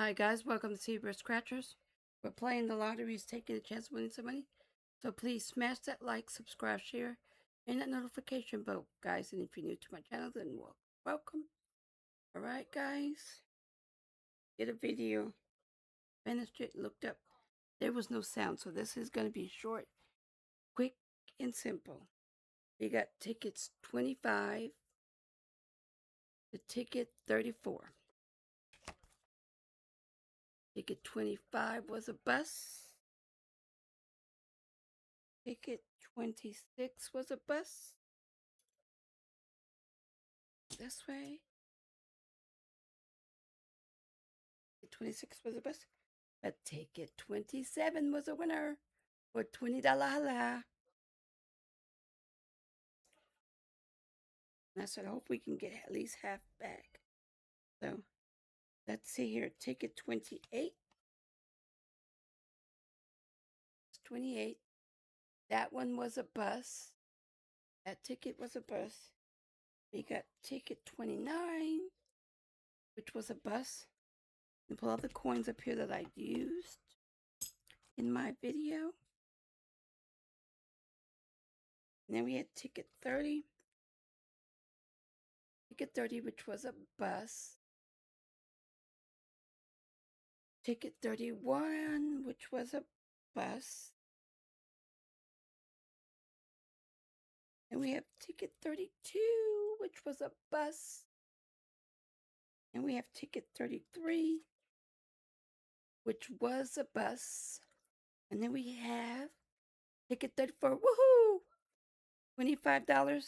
Hi guys, welcome to Zebra Scratchers. We're playing the lotteries, taking a chance of winning some money. So please smash that like, subscribe, share, and that notification bell, guys. And if you're new to my channel, then welcome. Alright guys, did a video, finished it, looked up. There was no sound, so this is going to be short, quick, and simple. We got tickets 25 to ticket 34. Ticket 25 was a bus. Ticket 26 was a bus. This way. Ticket 26 was a bus. But ticket 27 was a winner for $20 hala. And I said, I hope we can get at least half back. So let's see here. Ticket 28. 28. That one was a bus. That ticket was a bus. We got ticket 29, which was a bus. And pull out the coins up here that I used in my video. And then we had ticket 30. Ticket 30, which was a bus. Ticket 31, which was a bus. And we have ticket 32, which was a bus. And we have ticket 33, which was a bus. And then we have ticket 34, woohoo! $25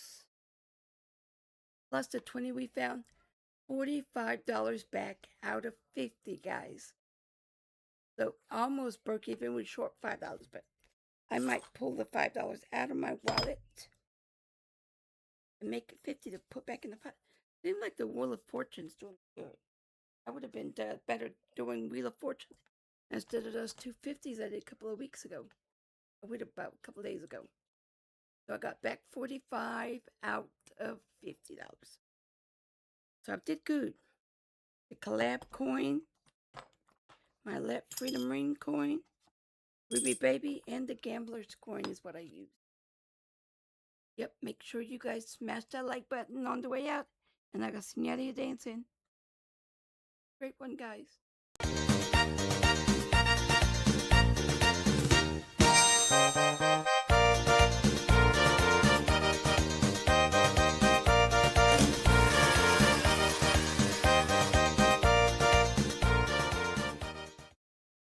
plus the 20 we found, $45 back out of 50, guys. So almost broke even, with short $5, but I might pull the $5 out of my wallet and make it 50 to put back in the pot. Seems like the Wheel of Fortune's doing good. I would have been better doing Wheel of Fortune instead of those 250s I did a couple of weeks ago. I did about a couple of days ago. So I got back 45 out of $50. So I did good. The collab coin, my Let Freedom Ring coin, Ruby Baby, and the Gambler's coin is what I use. Yep, make sure you guys smash that like button on the way out. And I got Señorita dancing. Great one, guys.